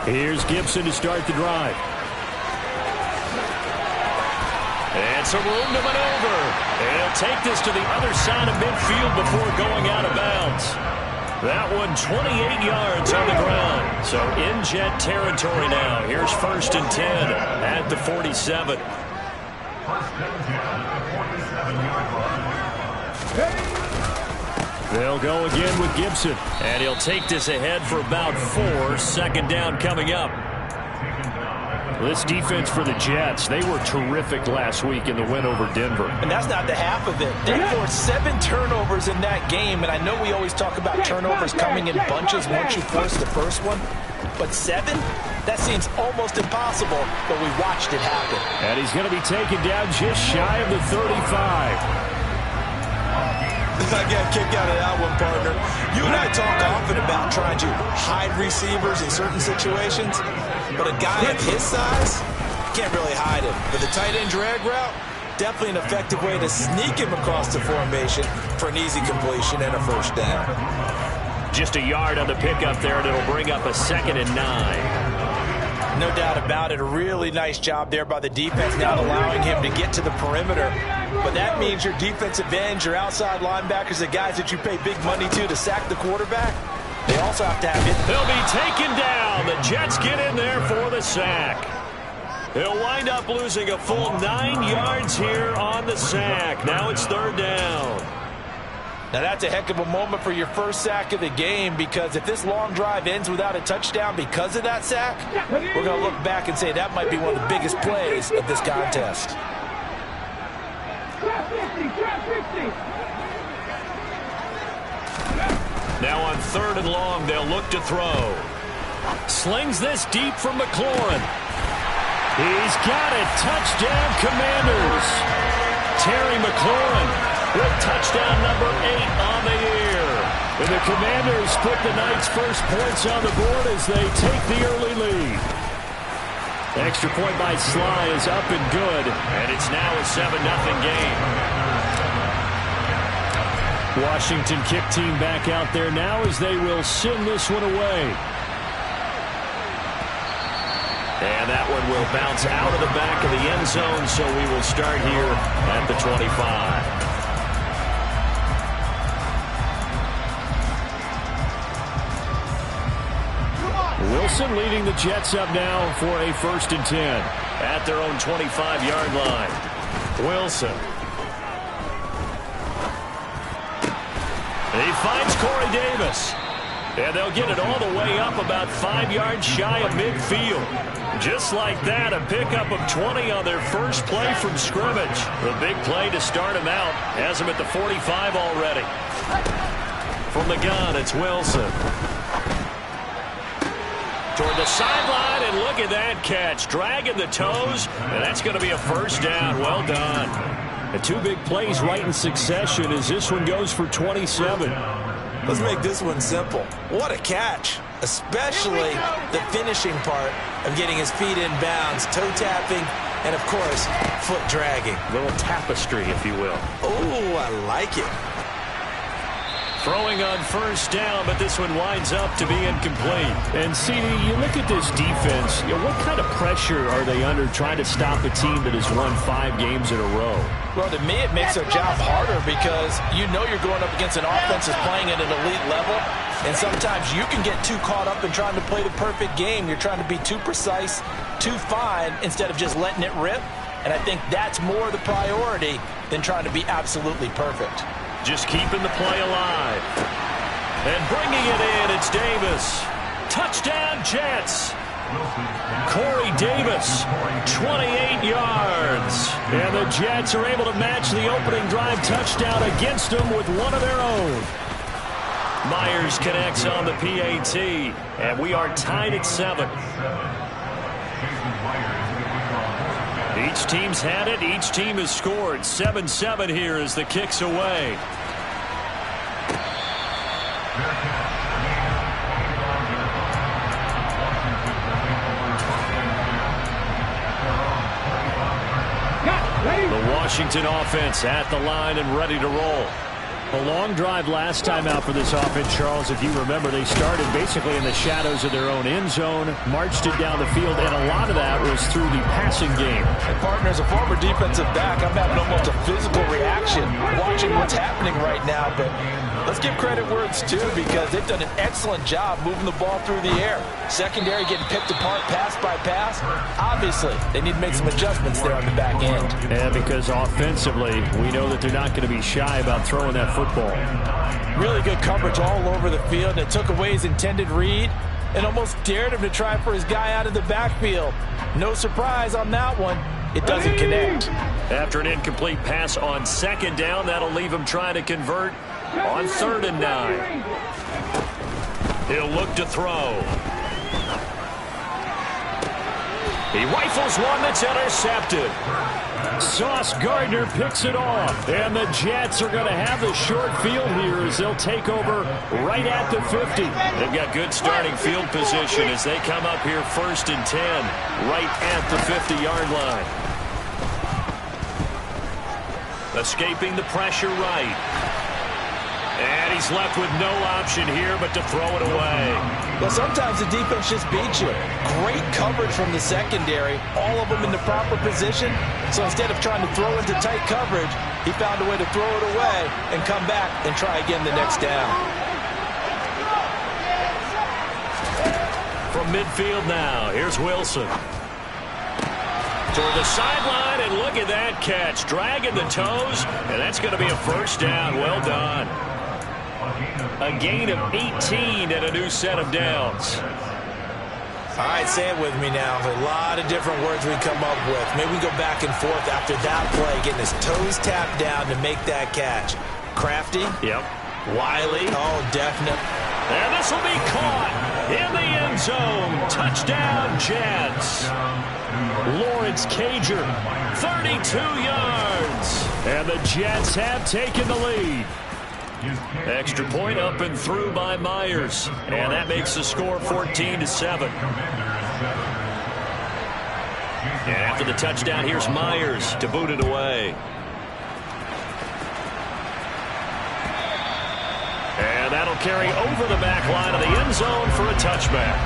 Here's Gibson to start the drive. And some room to maneuver. And he'll take this to the other side of midfield before going out of bounds. That one 28 yards on the ground. So in Jet territory now. Here's 1st and 10 at the 47. They'll go again with Gibson. And he'll take this ahead for about 4. 2nd down coming up. This defense for the Jets, they were terrific last week in the win over Denver. And that's not the half of it. They forced 7 turnovers in that game, and I know we always talk about turnovers coming in bunches once you force the first one, but 7? That seems almost impossible, but we watched it happen. And he's going to be taken down just shy of the 35. I got a kick out of that one, partner. You and I talk often about trying to hide receivers in certain situations, but a guy of his size can't really hide him. But the tight end drag route, definitely an effective way to sneak him across the formation for an easy completion and a 1st down. Just a yard on the pickup there, and it'll bring up a 2nd and 9. No doubt about it. A really nice job there by the defense, not allowing him to get to the perimeter. But that means your defensive ends, your outside linebackers, the guys that you pay big money to sack the quarterback, they also have to have it. They'll be taken down. The Jets get in there for the sack. They'll wind up losing a full 9 yards here on the sack. Now it's 3rd down. Now that's a heck of a moment for your first sack of the game, because if this long drive ends without a touchdown because of that sack, we're going to look back and say that might be one of the biggest plays of this contest. Now on 3rd and long, they'll look to throw. Slings this deep from McLaurin. He's got it. Touchdown, Commanders. Terry McLaurin with touchdown number 8 on the year. And the Commanders put the Knights' first points on the board as they take the early lead. Extra point by Sly is up and good, and it's now a 7-0 game. Washington kick team back out there now as they will send this one away. And that one will bounce out of the back of the end zone, so we will start here at the 25. Wilson leading the Jets up now for a 1st and 10 at their own 25-yard line. Wilson. He finds Corey Davis. And they'll get it all the way up about 5 yards shy of midfield. Just like that, a pickup of 20 on their first play from scrimmage. The big play to start him out. Has him at the 45 already. From the gun, it's Wilson. Toward the sideline, and look at that catch. Dragging the toes, and that's going to be a 1st down. Well done. The 2 big plays right in succession as this one goes for 27. Let's make this one simple. What a catch, especially the finishing part of getting his feet in bounds, toe tapping, and, of course, foot dragging. A little tapestry, if you will. Oh, I like it. Throwing on 1st down, but this one winds up to be incomplete. And, CD, you look at this defense, what kind of pressure are they under trying to stop a team that has won 5 games in a row? Well, to me, it makes their job harder because you know you're going up against an offense that's playing at an elite level, and sometimes you can get too caught up in trying to play the perfect game. You're trying to be too precise, too fine, instead of just letting it rip. And I think that's more the priority than trying to be absolutely perfect. Just keeping the play alive. And bringing it in, it's Davis. Touchdown, Jets. Corey Davis, 28 yards. And the Jets are able to match the opening drive touchdown against them with one of their own. Myers connects on the PAT, and we are tied at 7. Each team's had it. Each team has scored. 7-7 here as the kick's away. The The Washington offense at the line and ready to roll. A long drive last time out for this offense, Charles. If you remember, they started basically in the shadows of their own end zone, marched it down the field, and a lot of that was through the passing game. And partner, as a former defensive back, I'm having almost a physical reaction watching what's happening right now. But let's give credit where it's due, because they've done an excellent job moving the ball through the air. Secondary getting picked apart pass by pass. Obviously, they need to make some adjustments there on the back end. And because offensively, we know that they're not going to be shy about throwing that football. Really good coverage all over the field. And it took away his intended read and almost dared him to try for his guy out of the backfield. No surprise on that one. It doesn't connect. After an incomplete pass on second down, that'll leave him trying to convert on 3rd and 9. He'll look to throw. He rifles one that's intercepted. Sauce Gardner picks it off. And the Jets are going to have the short field here as they'll take over right at the 50. They've got good starting field position as they come up here 1st and 10 right at the 50-yard line. Escaping the pressure right. And he's left with no option here but to throw it away. Well, sometimes the defense just beats you. Great coverage from the secondary, all of them in the proper position. So instead of trying to throw into tight coverage, he found a way to throw it away and come back and try again the next down. From midfield now, here's Wilson. Toward the sideline, and look at that catch. Dragging the toes, and that's going to be a 1st down. Well done. A gain of 18 and a new set of downs. All right, say it with me now. A lot of different words we come up with. Maybe we go back and forth after that play, getting his toes tapped down to make that catch. Crafty? Yep. Wily? Oh, definite. And this will be caught in the end zone. Touchdown, Jets. Lawrence Cager, 32 yards. And the Jets have taken the lead. Extra point up and through by Myers. And that makes the score 14-7. And after the touchdown, here's Myers to boot it away. And that'll carry over the back line of the end zone for a touchback.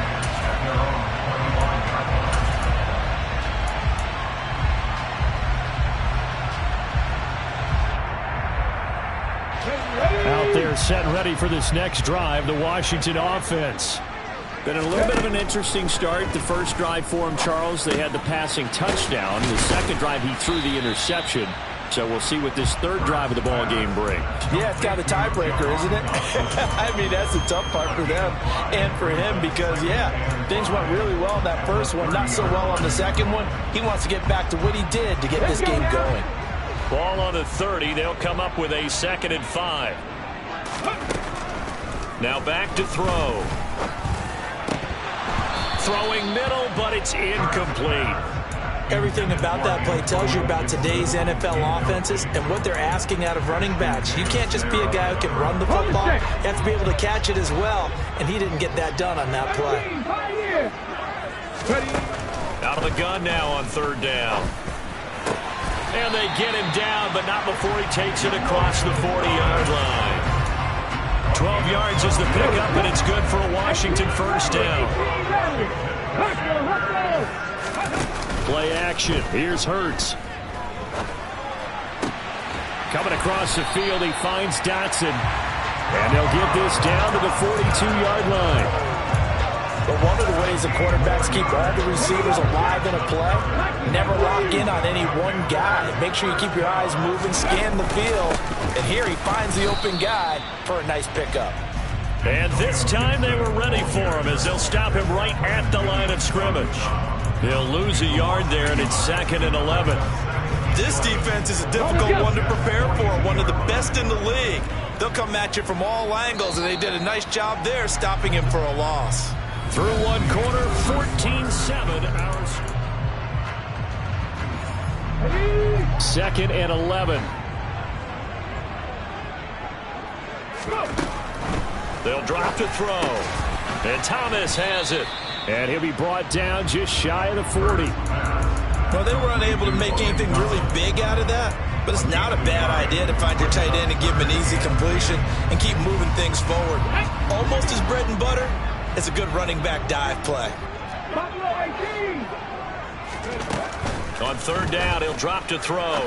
Out there set and ready for this next drive, the Washington offense. Been a little bit of an interesting start. The first drive for him, Charles, they had the passing touchdown. The second drive, he threw the interception. So we'll see what this third drive of the ball game brings. Yeah, it's got a tiebreaker, isn't it? I mean, that's the tough part for them and for him because, yeah, things went really well in that first one, not so well on the second one. He wants to get back to what he did to get this game going. Ball on the 30. They'll come up with a 2nd and 5. Now back to throw. Throwing middle, but it's incomplete. Everything about that play tells you about today's NFL offenses and what they're asking out of running backs. You can't just be a guy who can run the football. You have to be able to catch it as well, and he didn't get that done on that play. Out of the gun now on 3rd down. And they get him down, but not before he takes it across the 40-yard line. 12 yards is the pickup, and it's good for a Washington 1st down. Play action. Here's Hurts. Coming across the field, he finds Dotson. And they'll get this down to the 42-yard line. But one of the ways the quarterbacks keep all the receivers alive in a play, never lock in on any one guy. Make sure you keep your eyes moving, scan the field. And here he finds the open guy for a nice pickup. And this time they were ready for him as they'll stop him right at the line of scrimmage. He'll lose a yard there, and it's 2nd and 11. This defense is a difficult one to prepare for, one of the best in the league. They'll come at you from all angles, and they did a nice job there stopping him for a loss. Through one quarter, 14-7. 2nd and 11. They'll drop to throw. And Thomas has it. And he'll be brought down just shy of the 40. Well, they were unable to make anything really big out of that, but it's not a bad idea to find your tight end and give him an easy completion and keep moving things forward. Almost his bread and butter. It's a good running back dive play. On third down, he'll drop to throw.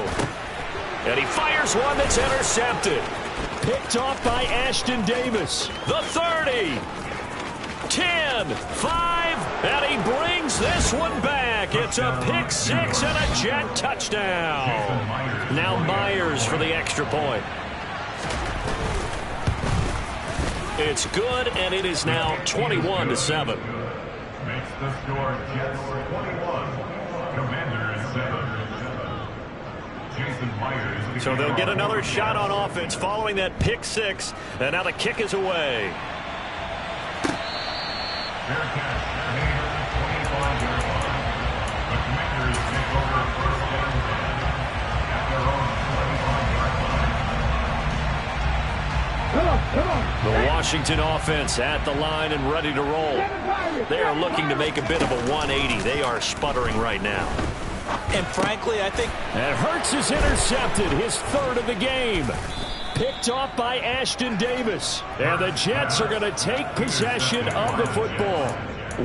And he fires one that's intercepted. Picked off by Ashton Davis. The 30. 10, 5, and he brings this one back. It's a pick six and a Jet touchdown. Now Myers for the extra point. It's good, and it is now 21-7. Makes the score Jets 21, Commanders 7. Jason Myers. So they'll get another shot on offense following that pick six, and now the kick is away. Fair catch made at the 25-yard line. The Commanders take over first and 10 at their own 25-yard line. The Washington offense at the line and ready to roll. They are looking to make a bit of a 180. They are sputtering right now. And frankly, I think... And Hurts is intercepted, his third of the game. Picked off by Ashton Davis. And the Jets are going to take possession of the football.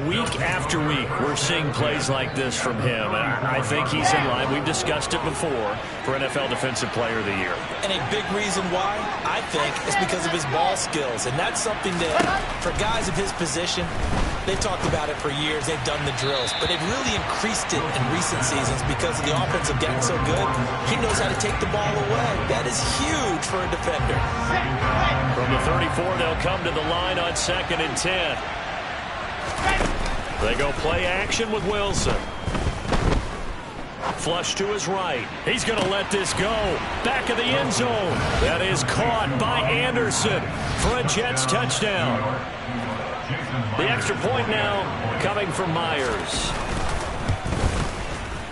Week after week, we're seeing plays like this from him. And I think he's in line. We've discussed it before for NFL Defensive Player of the Year. And a big reason why, I think, is because of his ball skills. And that's something that, for guys of his position, they've talked about it for years. They've done the drills. But they've really increased it in recent seasons because of the offense have gotten so good. He knows how to take the ball away. That is huge for a defender. From the 34, they'll come to the line on 2nd and 10. They go play action with Wilson. Flush to his right. He's going to let this go. Back of the end zone. That is caught by Anderson for a Jets touchdown. The extra point now coming from Myers.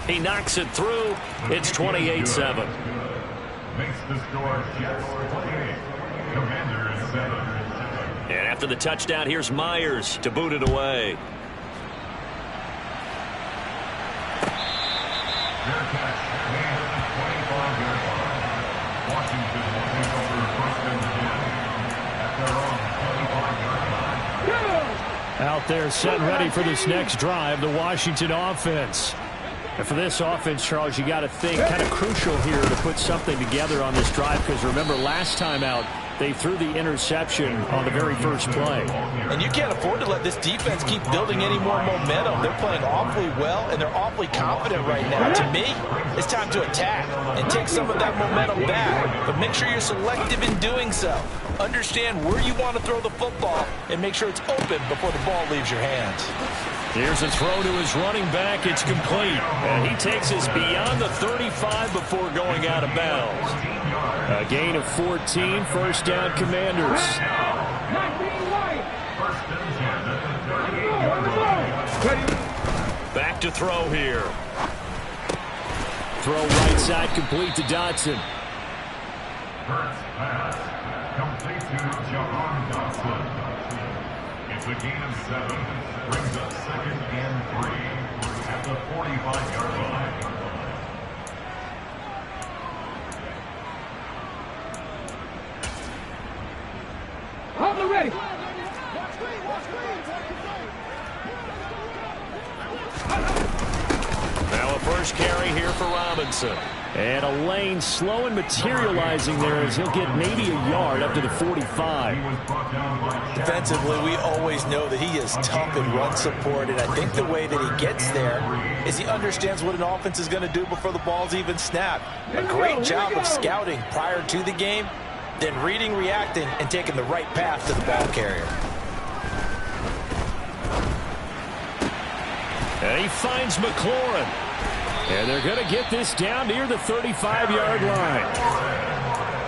He knocks it through. It's 28-7. Makes the score Jets 28, Commanders 7. And after the touchdown, here's Myers to boot it away. Fair catch made at the 25-yard line. Washington will take over first and 10 at their own 25-yard line. Out there set ready for this next drive, the Washington offense. And for this offense, Charles, you got to think kind of crucial here to put something together on this drive, because remember last time out, they threw the interception on the very first play. And you can't afford to let this defense keep building any more momentum. They're playing awfully well, and they're awfully confident right now. To me, it's time to attack and take some of that momentum back. But make sure you're selective in doing so. Understand where you want to throw the football and make sure it's open before the ball leaves your hands. Here's a throw to his running back. It's complete. And he takes us beyond the 35 before going out of bounds. A gain of 14, first down Commanders. Back to throw here. Throw right side complete to Dotson. Hurts pass complete to Jahan Dotson. It's a gain of 7. Brings up 2nd and 3 at the 45-yard line. Ready. Now a first carry here for Robinson. And a lane slow and materializing there as he'll get maybe a yard up to the 45. Defensively, we always know that he is tough in run support, and I think the way that he gets there is he understands what an offense is going to do before the ball's even snapped. A great job of scouting prior to the game, then reading, reacting, and taking the right path to the ball carrier. And he finds McLaurin. And they're going to get this down near the 35-yard line.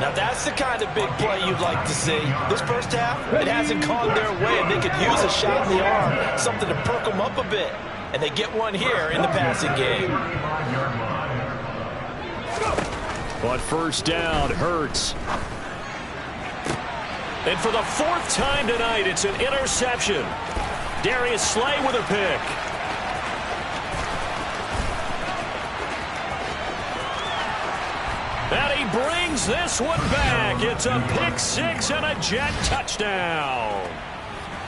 Now that's the kind of big play you'd like to see. This first half, it hasn't gone their way, and they could use a shot in the arm, something to perk them up a bit. And they get one here in the passing game. On first down, Hurts. And for the fourth time tonight, it's an interception. Darius Slay with a pick. brings this one back. It's a pick six and a Jet touchdown.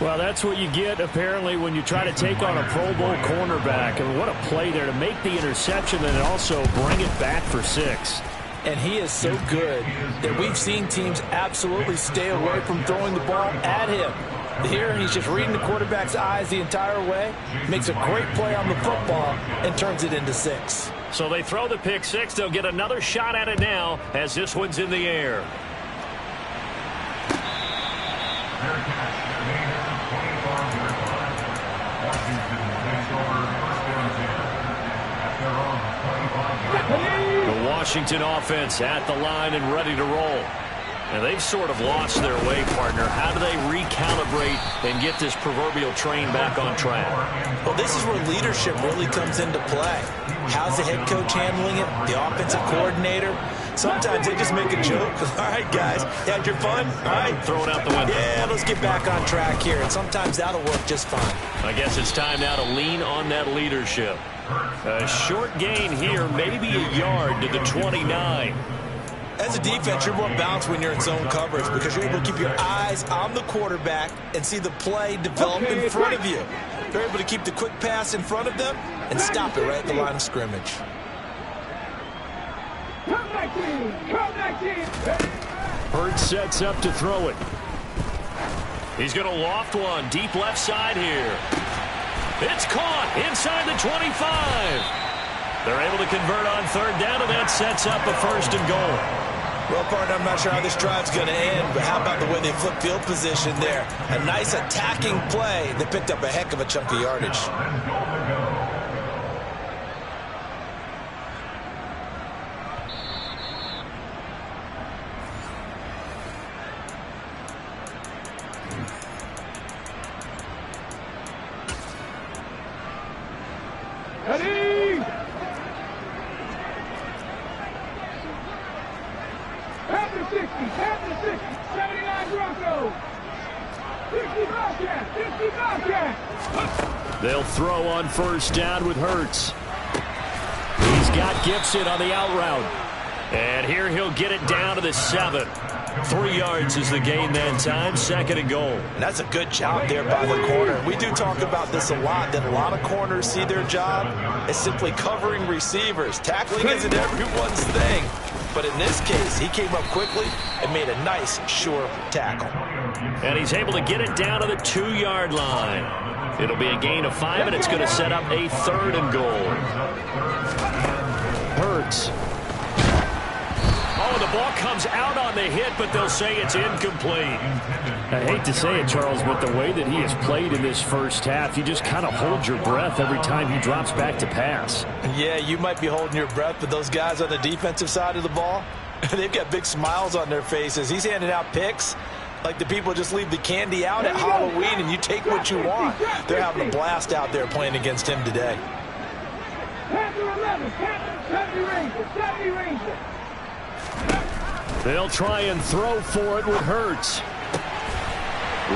Well, that's what you get, apparently, when you try to take on a Pro Bowl cornerback. And what a play there to make the interception and also bring it back for 6. And he is so good that we've seen teams absolutely stay away from throwing the ball at him. Here, he's just reading the quarterback's eyes the entire way, makes a great play on the football, and turns it into 6. So they throw the pick six. They'll get another shot at it now as this one's in the air. The Washington offense at the line and ready to roll. And they've sort of lost their way, partner. How do they recalibrate and get this proverbial train back on track? Well, this is where leadership really comes into play. How's the head coach handling it? The offensive coordinator? Sometimes they just make a joke. All right, guys, had your fun? All right. Throw it out the window. Yeah, let's get back on track here. And sometimes that'll work just fine. I guess it's time now to lean on that leadership. A short gain here, maybe a yard to the 29. As a defense, you're more balanced when you're in zone coverage because you're able to keep your eyes on the quarterback and see the play develop in front of you. You're able to keep the quick pass in front of them and stop it right at the line of scrimmage. Hurts sets up to throw it. He's going to loft one deep left side here. It's caught inside the 25. They're able to convert on third down, and that sets up a 1st and goal. Well, partner, I'm not sure how this drive's going to end, but how about the way they flip field position there? A nice attacking play that picked up a heck of a chunk of yardage. Ready? After 60, 79 Broncos. 60 Bobcats, 60 Bobcats. They'll throw on first down with Hurts. He's got Gibson on the out route. And here he'll get it down to the 7. 3 yards is the gain that time, 2nd and goal. And that's a good job there by the corner. We do talk about this a lot, that a lot of corners see their job as simply covering receivers. Tackling isn't everyone's thing. But in this case, he came up quickly and made a nice, sure tackle. And he's able to get it down to the 2-yard line. It'll be a gain of 5, and it's going to set up a 3rd and goal. Hurts. Oh, the ball comes out on the hit, but they'll say it's incomplete. I hate to say it, Charles, but the way that he has played in this first half, you just kind of hold your breath every time he drops back to pass. Yeah, you might be holding your breath, but those guys on the defensive side of the ball, they've got big smiles on their faces. He's handing out picks like the people just leave the candy out at Halloween and you take what you want. They're having a blast out there playing against him today. Panther 11, Panther 70 Ranger. They'll try and throw for it with Hurts.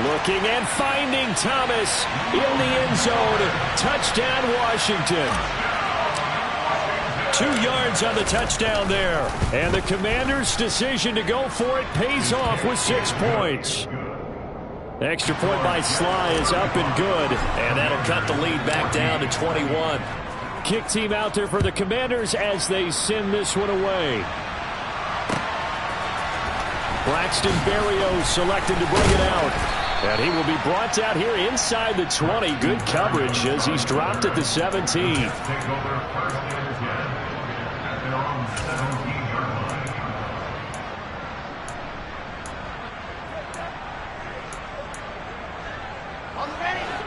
Looking and finding Thomas in the end zone. Touchdown, Washington. 2 yards on the touchdown there. And the Commanders' decision to go for it pays off with 6 points. Extra point by Sly is up and good. And that'll cut the lead back down to 21. Kick team out there for the Commanders as they send this one away. Braxton Berrios selected to bring it out. And he will be brought out here inside the 20. Good coverage as he's dropped at the 17.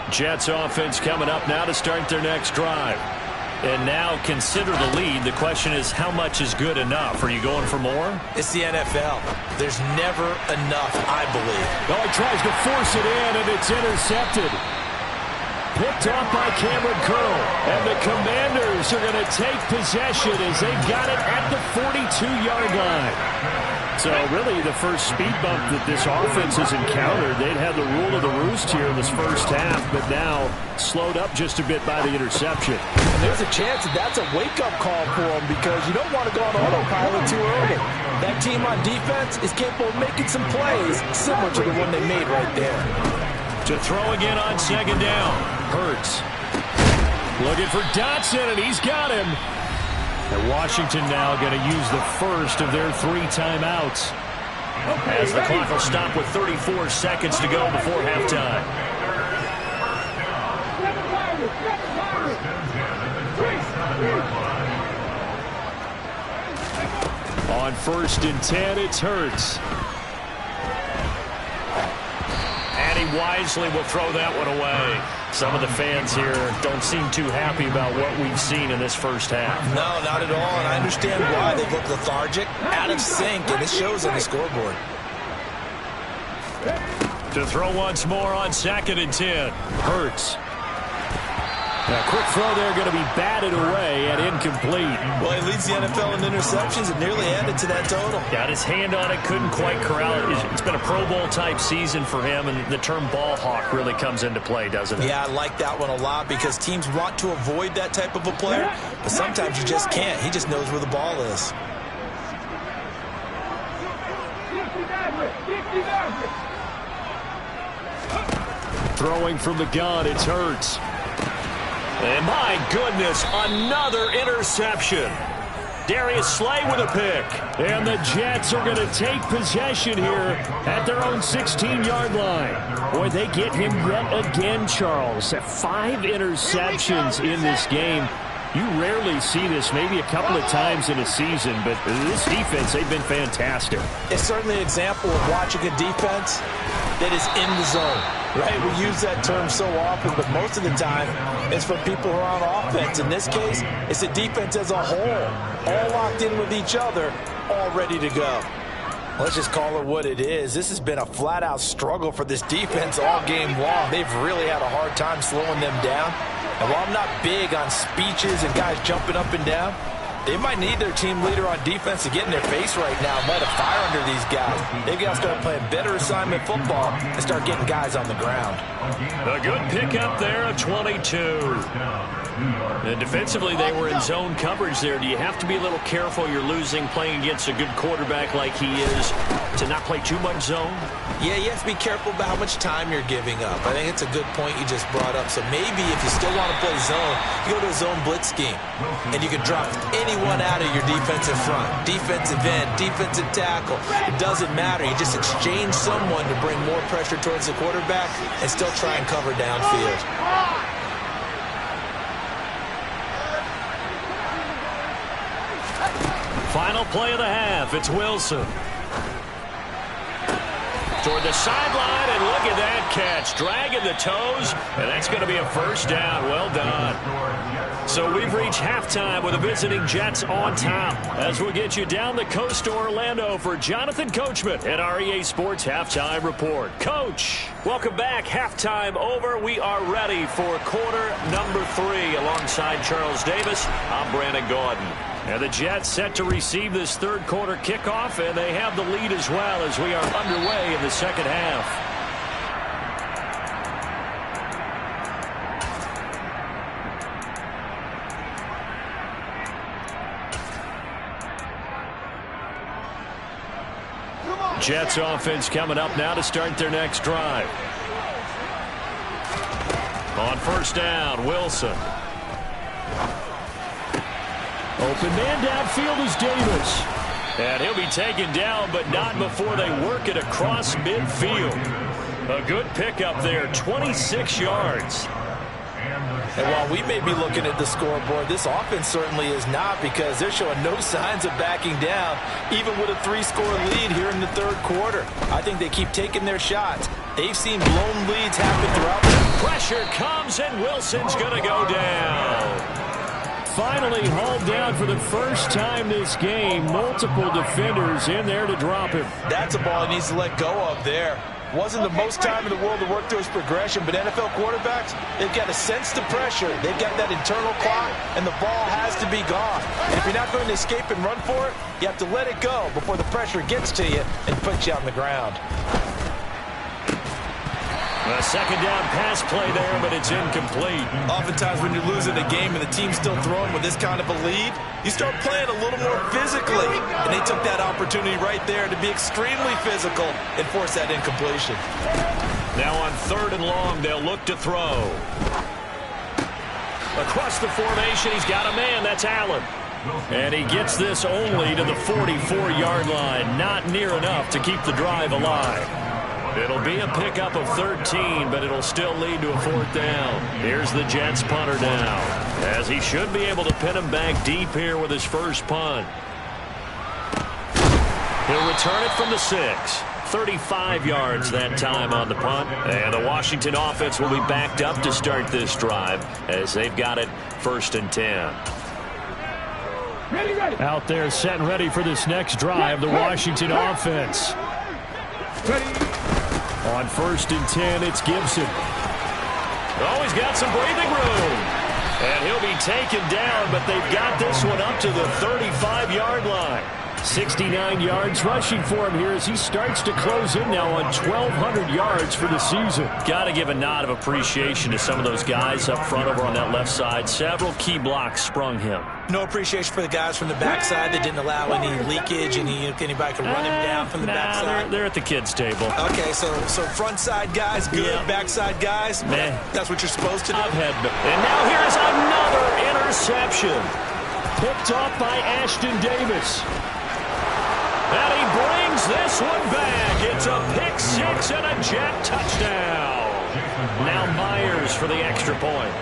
Jets offense coming up now to start their next drive. And now consider the lead. The question is, how much is good enough? Are you going for more? It's the NFL. There's never enough, I believe. Oh, he tries to force it in, and it's intercepted. Picked off by Cameron Curl. And the Commanders are going to take possession as they got it at the 42-yard line. So really the first speed bump that this offense has encountered, they'd had the rule of the roost here in this first half, but now slowed up just a bit by the interception. And there's a chance that that's a wake-up call for them because you don't want to go on autopilot too early. That team on defense is capable of making some plays similar to the one they made right there. To throw again on second down. Hurts. Looking for Dotson, and he's got him. And Washington now going to use the first of their 3 timeouts. As the clock will stop with 34 seconds to go before halftime. On 1st and 10, it's Hurts. And he wisely will throw that one away. Some of the fans here don't seem too happy about what we've seen in this first half. No, not at all, and I understand why. They look lethargic, out of sync, and it shows on the scoreboard. To throw once more on 2nd and 10. Hurts. A quick throw there going to be batted away and incomplete. Well, he leads the NFL in interceptions and nearly added to that total. Got his hand on it, couldn't quite corral it. It's been a Pro Bowl type season for him, and the term ball hawk really comes into play, doesn't it? Yeah, I like that one a lot because teams want to avoid that type of a player, but sometimes you just can't. He just knows where the ball is. Throwing from the gun, it's Hurts. And my goodness, another interception. Darius Slay with a pick. And the Jets are going to take possession here at their own 16-yard line. Boy, they get him yet again, Charles. 5 interceptions in this game. You rarely see this, maybe a couple of times in a season, but this defense, they've been fantastic. It's certainly an example of watching a defense that is in the zone, right? We use that term so often, but most of the time it's for people who are on offense. In this case, it's the defense as a whole, all locked in with each other, all ready to go. Let's just call it what it is. This has been a flat-out struggle for this defense all game long. They've really had a hard time slowing them down. And while I'm not big on speeches and guys jumping up and down, they might need their team leader on defense to get in their face right now and light a fire under these guys. They've got to start playing better assignment football and start getting guys on the ground. A good pickup there of 22. And defensively, they were in zone coverage there. Do you have to be a little careful? You're losing playing against a good quarterback like he is to not play too much zone? Yeah, you have to be careful about how much time you're giving up. I think it's a good point you just brought up. So maybe if you still want to play zone, you go to a zone blitz scheme. And you can drop anyone out of your defensive front. Defensive end, defensive tackle. It doesn't matter. You just exchange someone to bring more pressure towards the quarterback and still try and cover downfield. Final play of the half. It's Wilson. Toward the sideline, and look at that catch. Dragging the toes, and that's going to be a first down. Well done. So we've reached halftime with the visiting Jets on top. As we get you down the coast to Orlando for Jonathan Coachman at our EA Sports Halftime Report. Coach, welcome back. Halftime over. We are ready for quarter number 3 alongside Charles Davis. I'm Brandon Gaudin. And the Jets set to receive this third quarter kickoff, and they have the lead as well as we are underway in the second half. Jets offense coming up now to start their next drive. On first down, Wilson. Open man downfield is Davis. And he'll be taken down, but not before they work it across midfield. A good pickup there, 26 yards. And while we may be looking at the scoreboard, this offense certainly is not, because they're showing no signs of backing down, even with a 3-score lead here in the third quarter. I think they keep taking their shots. They've seen blown leads happen throughout. Pressure comes, and Wilson's going to go down. Finally hauled down for the first time this game. Multiple defenders in there to drop him. That's a ball he needs to let go of there. Wasn't the most time in the world to work through his progression, but NFL quarterbacks, they've got to sense the pressure. They've got that internal clock, and the ball has to be gone. And if you're not going to escape and run for it, you have to let it go before the pressure gets to you and puts you on the ground. A second down pass play there, but it's incomplete. Oftentimes when you're losing a game and the team's still throwing with this kind of a lead, you start playing a little more physically. And they took that opportunity right there to be extremely physical and force that incompletion. Now on 3rd and long, they'll look to throw. Across the formation, he's got a man. That's Allen. And he gets this only to the 44-yard line. Not near enough to keep the drive alive. It'll be a pickup of 13, but it'll still lead to a 4th down. Here's the Jets punter now, as he should be able to pin him back deep here with his first punt. He'll return it from the 6. 35 yards that time on the punt. And the Washington offense will be backed up to start this drive, as they've got it 1st and 10. Ready. Out there set and ready for this next drive, the Washington offense. On 1st and 10, it's Gibson. Oh, he's got some breathing room. And he'll be taken down, but they've got this one up to the 35-yard line. 69 yards rushing for him here as he starts to close in now on 1,200 yards for the season. Got to give a nod of appreciation to some of those guys up front over on that left side. Several key blocks sprung him. No appreciation for the guys from the backside that didn't allow any leakage, anybody could run him down from the backside. They're at the kids' table. Okay, so front side guys, good. Yeah. Backside guys, that's what you're supposed to do. And now here's another interception. Picked off by Ashton Davis. And he brings this one back. It's a pick 6 and a Jet touchdown. Now Myers for the extra point.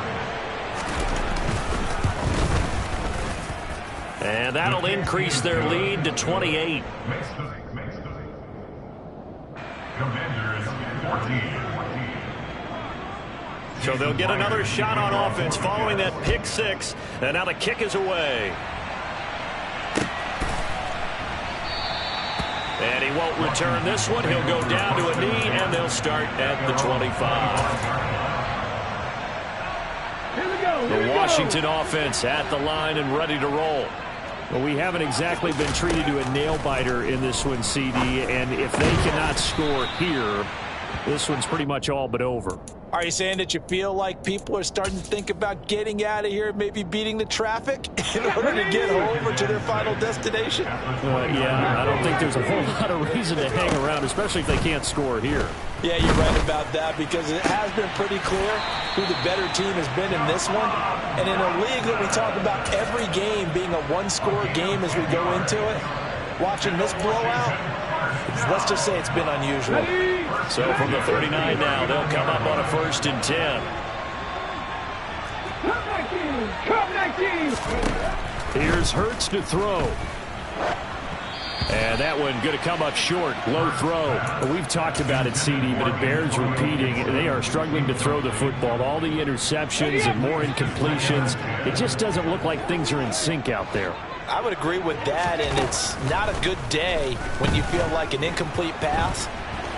And that'll increase their lead to 28. Commanders 14. So they'll get another shot on offense following that pick 6. And now the kick is away. And he won't return this one. He'll go down to a knee, and they'll start at the 25. The Washington offense at the line and ready to roll. Well, we haven't exactly been treated to a nail-biter in this one, CD, and if they cannot score here, this one's pretty much all but over. Are you saying that you feel like people are starting to think about getting out of here, maybe beating the traffic in order to get home or to their final destination? Yeah, I don't think there's a whole lot of reason to hang around, especially if they can't score here. Yeah, you're right about that, because it has been pretty clear who the better team has been in this one. And in a league that we talk about every game being a one-score game as we go into it, watching this blowout, let's just say it's been unusual. So from the 39 now, they'll come up on a 1st and 10. Come 19. Here's Hurts to throw. And that one going to come up short. Low throw. We've talked about it, CD, but it bears repeating. They are struggling to throw the football. All the interceptions and more incompletions. It just doesn't look like things are in sync out there. I would agree with that, and it's not a good day when you feel like an incomplete pass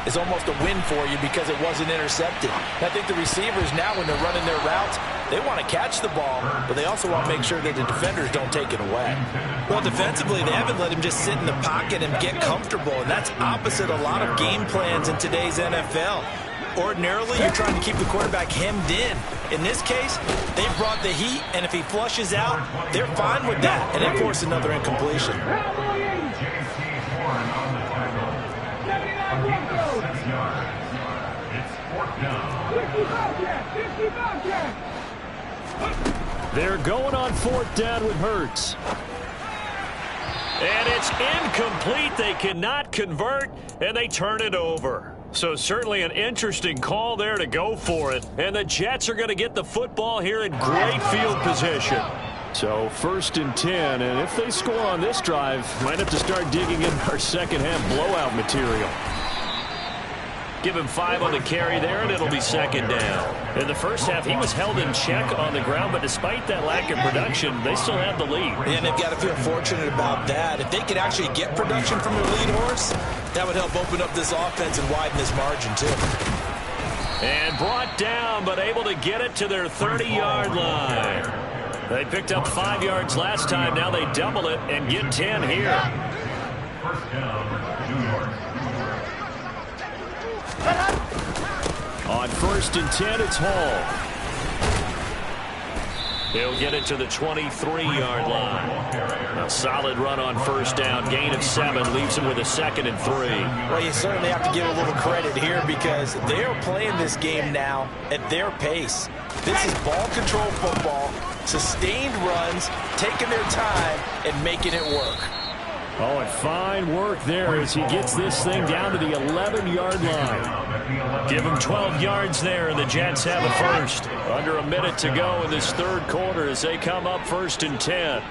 is almost a win for you because it wasn't intercepted. And I think the receivers now, when they're running their routes, they want to catch the ball, but they also want to make sure that the defenders don't take it away. Well, defensively, they haven't let him just sit in the pocket and get comfortable, and that's opposite a lot of game plans in today's NFL. Ordinarily, you're trying to keep the quarterback hemmed in. In this case, they brought the heat, and if he flushes out, they're fine with that, and they force another incompletion. They're going on 4th down with Hurts. And it's incomplete. They cannot convert, and they turn it over. So certainly an interesting call there to go for it. And the Jets are going to get the football here in great field position. So 1st and 10, and if they score on this drive, might have to start digging in our second half blowout material. Give him 5 on the carry there, and it'll be second down. In the first half, he was held in check on the ground, but despite that lack of production, they still have the lead. And they've got to feel fortunate about that. If they could actually get production from their lead horse, that would help open up this offense and widen this margin, too. And brought down, but able to get it to their 30-yard line. They picked up 5 yards last time. Now they double it and get 10 here. First down, 2 yards. On 1st and 10, it's Hall. He'll get it to the 23-yard line. A solid run on first down. Gain of 7 leaves him with a 2nd and 3. Well, you certainly have to give a little credit here because they are playing this game now at their pace. This is ball control football, sustained runs, taking their time, and making it work. Oh, and fine work there as he gets this thing down to the 11-yard line. Give him 12 yards there, and the Jets have it first. Under a minute to go in this third quarter as they come up 1st and 10.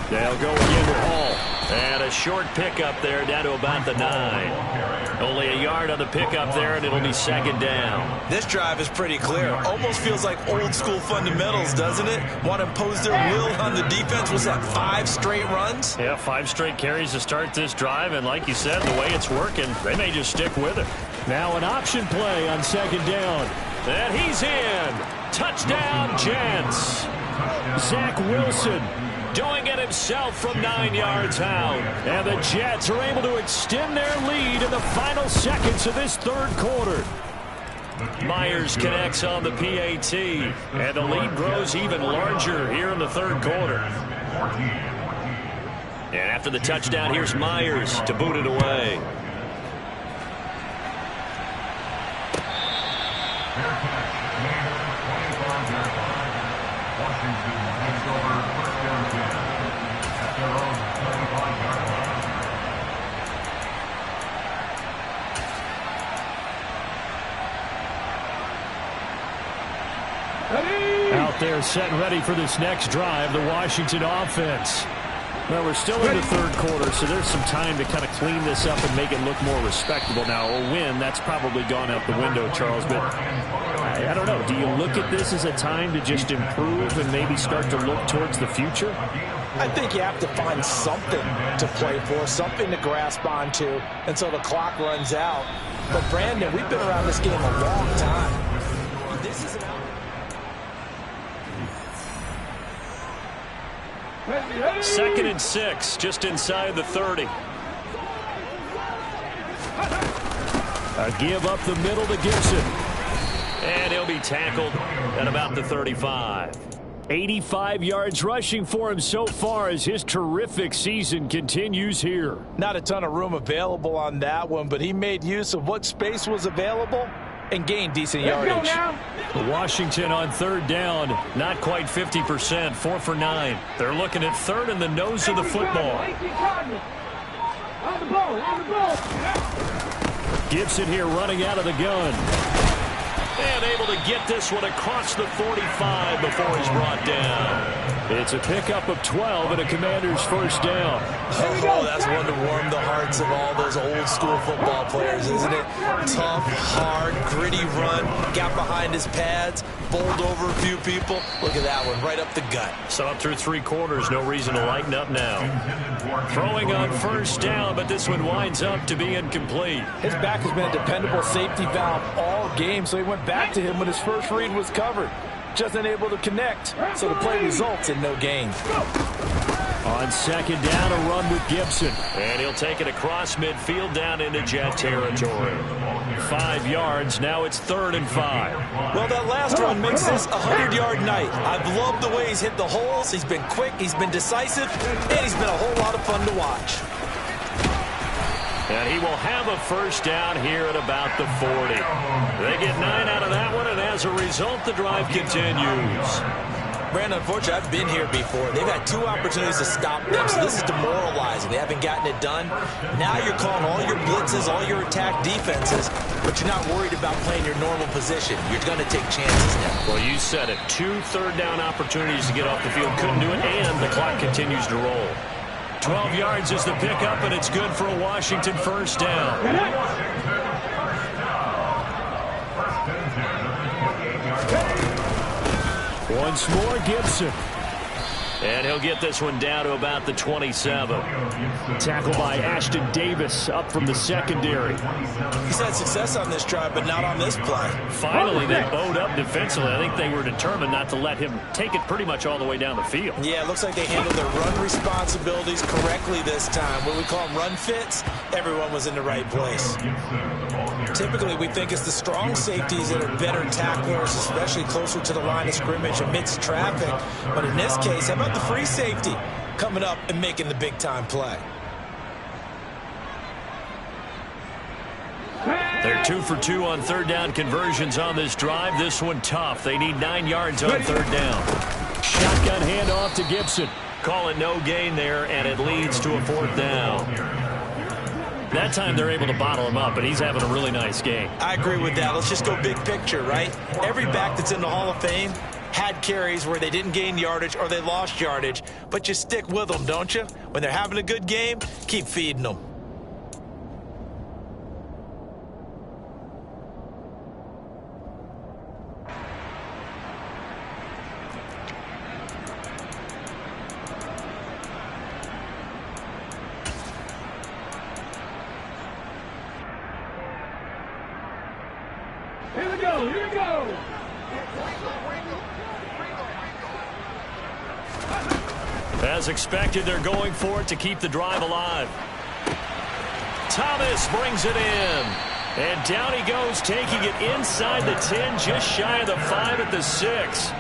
They'll go again with Hall. And a short pickup there down to about the 9. Only a yard on the pickup there, and it'll be second down. This drive is pretty clear. Almost feels like old school fundamentals, doesn't it? Want to impose their will on the defense. Was that 5 straight runs? Yeah, 5 straight carries to start this drive, and like you said, the way it's working, they may just stick with it. Now an option play on second down. And he's in. Touchdown, Jets. Zach Wilson doing it himself from 9 yards out. And the Jets are able to extend their lead in the final seconds of this third quarter. Myers connects on the PAT, and the lead grows even larger here in the third quarter. And after the touchdown, here's Myers to boot it away. Out there set and ready for this next drive, the Washington offense. Well, we're still in the third quarter, so there's some time to kind of clean this up and make it look more respectable. Now, a win, that's probably gone out the window, Charles, but I don't know. Do you look at this as a time to just improve and maybe start to look towards the future? I think you have to find something to play for, something to grasp onto until the clock runs out. But, Brandon, we've been around this game a long time. This is an 2nd and 6, just inside the 30. A give up the middle to Gibson. And he'll be tackled at about the 35. 85 yards rushing for him so far as his terrific season continues here. Not a ton of room available on that one, but he made use of what space was available and gained decent yardage. Washington on 3rd down, not quite 50%, 4 for 9. They're looking at 3rd in the nose of the football. Gibson here running out of the gun. And able to get this one across the 45 before he's brought down. It's a pickup of 12 and a Commander's first down. Oh, that's one to warm the hearts of all those old school football players, isn't it? Tough, hard, gritty run, got behind his pads, bowled over a few people. Look at that one, right up the gut. So up through 3 quarters, no reason to lighten up now. Throwing on first down, but this one winds up to be incomplete. His back has been a dependable safety valve all game, so he went back to him when his first read was covered. Just unable to connect, so the play results in no gain. On second down, a run with Gibson. And he'll take it across midfield down into Jet territory. 5 yards, now it's 3rd and 5. Well, that last run makes this a 100-yard night. I've loved the way he's hit the holes. He's been quick, he's been decisive, and he's been a whole lot of fun to watch. And he will have a first down here at about the 40. They get 9 out of that one, and as a result, the drive continues. Brandon, unfortunately, I've been here before. They've had 2 opportunities to stop them, so this is demoralizing. They haven't gotten it done. Now you're calling all your blitzes, all your attack defenses, but you're not worried about playing your normal position. You're going to take chances now. Well, you said it. 2 third-down opportunities to get off the field. Couldn't do it, and the clock continues to roll. 12 yards is the pickup, and it's good for a Washington first down. Once more, Gibson. And he'll get this one down to about the 27. Tackle by Ashton Davis up from the secondary. He's had success on this drive, but not on this play. Finally, they bowed up defensively. I think they were determined not to let him take it pretty much all the way down the field. Yeah, it looks like they handled their run responsibilities correctly this time. What we call them run fits, everyone was in the right place. Typically, we think it's the strong safeties that are better tacklers, especially closer to the line of scrimmage amidst traffic. But in this case, how about the free safety coming up and making the big-time play? They're 2 for 2 on third down conversions on this drive. This one tough. They need 9 yards on third down. Shotgun handoff to Gibson. Call it no gain there, and it leads to a fourth down. That time they're able to bottle him up, but he's having a really nice game. I agree with that. Let's just go big picture, right? Every back that's in the Hall of Fame had carries where they didn't gain yardage or they lost yardage, but you stick with them, don't you? When they're having a good game, keep feeding them. Here we go, here we go. As expected, they're going for it to keep the drive alive. Thomas brings it in. And down he goes, taking it inside the 10, just shy of the 5 at the 6.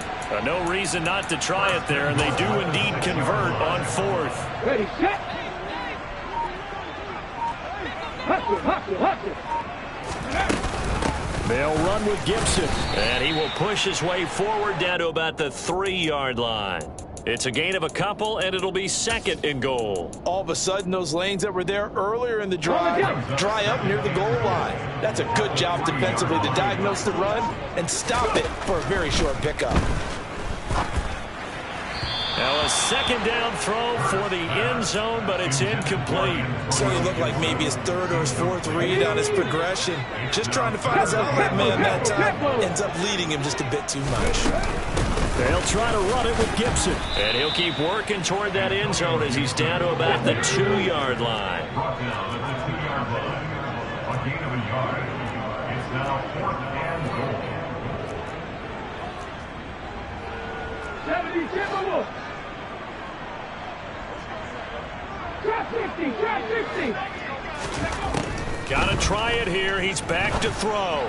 No reason not to try it there, and they do indeed convert on fourth. Ready, set. Hustle, hustle, hustle. They'll run with Gibson. And he will push his way forward down to about the 3-yard line. It's a gain of a couple, and it'll be second and goal. All of a sudden, those lanes that were there earlier in the drive dry up near the goal line. That's a good job defensively to diagnose the run and stop it for a very short pickup. Now a second down throw for the end zone, but it's incomplete. So he looked like maybe his third or his fourth read on his progression. Just trying to find his outlet man that time. Ends up leading him just a bit too much. They'll try to run it with Gibson. And he'll keep working toward that end zone as he's down to about the 2-yard line. Brought down at the 2-yard line. A gain of a yard. It's now 4th and goal. 70, Timberwolf. Drop 50, drop 50. Gotta try it here. He's back to throw.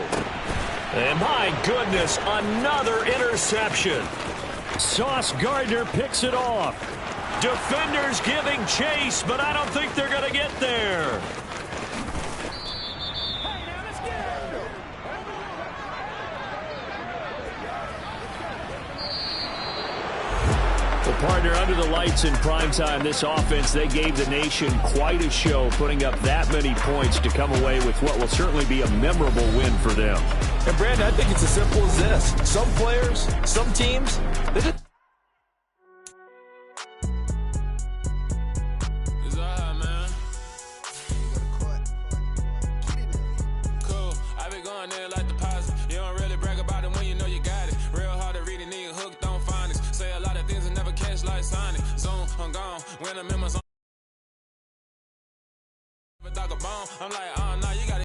And my goodness, another interception. Sauce Gardner picks it off. Defenders giving chase, but I don't think they're going to get there. Well, partner, under the lights in primetime, this offense, they gave the nation quite a show, putting up that many points to come away with what will certainly be a memorable win for them. And, Brandon, I think it's as simple as this. Some players, some teams, they just... Cool. I be going there like the positive. You don't really brag about it when you know you got it. Real hard to read a nigga hooked on phonics. Say a lot of things and never catch like Sonic. Zone, I'm gone. When I'm in my zone. I'm like,